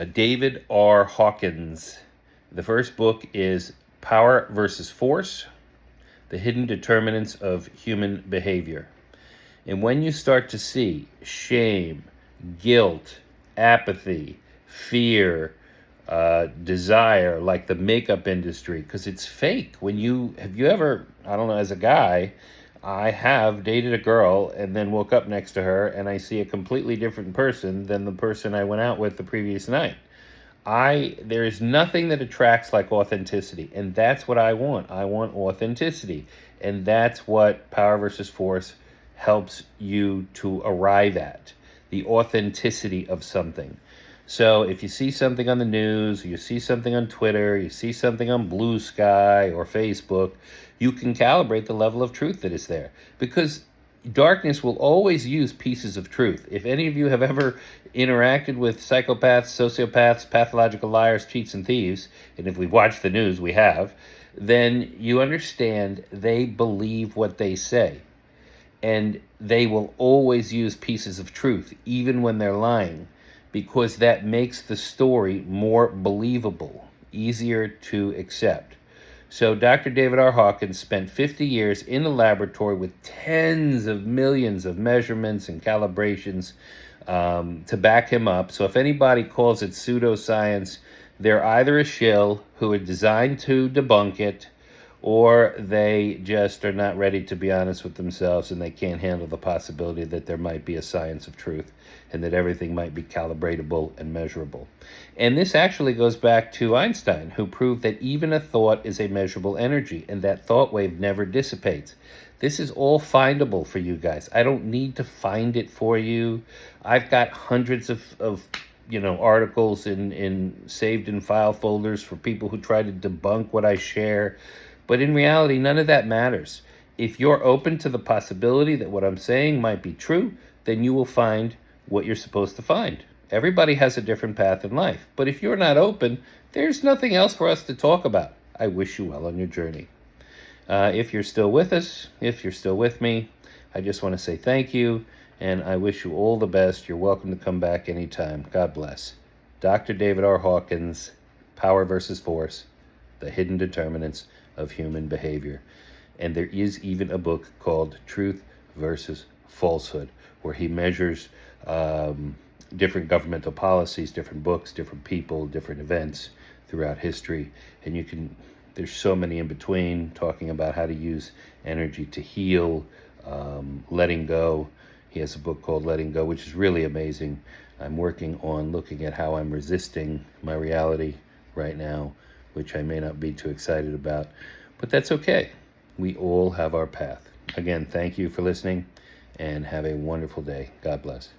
David R Hawkins. The first book is Power versus Force, The Hidden Determinants of Human Behavior. And when you start to see shame, guilt, apathy, fear, desire, like the makeup industry, because it's fake. Have you ever, I don't know, as a guy, I have dated a girl and then woke up next to her and I see a completely different person than the person I went out with the previous night. There is nothing that attracts like authenticity, and that's what I want. I want authenticity, and that's what Power versus Force helps you to arrive at, the authenticity of something. So if you see something on the news, you see something on Twitter, you see something on Blue Sky or Facebook, you can calibrate the level of truth that is there, because darkness will always use pieces of truth. If any of you have ever interacted with psychopaths, sociopaths, pathological liars, cheats, and thieves, and if we've watched the news, we have, then you understand they believe what they say. And they will always use pieces of truth, even when they're lying, because that makes the story more believable, easier to accept. So Dr. David R. Hawkins spent 50 years in the laboratory with tens of millions of measurements and calibrations to back him up. So if anybody calls it pseudoscience, they're either a shill who are designed to debunk it, or they just are not ready to be honest with themselves and they can't handle the possibility that there might be a science of truth and that everything might be calibratable and measurable. And this actually goes back to Einstein, who proved that even a thought is a measurable energy and that thought wave never dissipates. This is all findable for you guys. I don't need to find it for you. I've got hundreds of articles in saved in file folders for people who try to debunk what I share. But in reality, none of that matters. If you're open to the possibility that what I'm saying might be true, then you will find what you're supposed to find. Everybody has a different path in life. But if you're not open, there's nothing else for us to talk about. I wish you well on your journey. If you're still with us, if you're still with me, I just want to say thank you, and I wish you all the best. You're welcome to come back anytime. God bless. Dr. David R. Hawkins, Power versus Force, The Hidden Determinants of Human Behavior. And there is even a book called Truth versus Falsehood, where he measures different governmental policies, different books, different people, different events throughout history. And there's so many in between, talking about how to use energy to heal, letting go. He has a book called Letting Go, which is really amazing. I'm working on looking at how I'm resisting my reality right now, which I may not be too excited about, but that's okay. We all have our path. Again, thank you for listening, and have a wonderful day. God bless.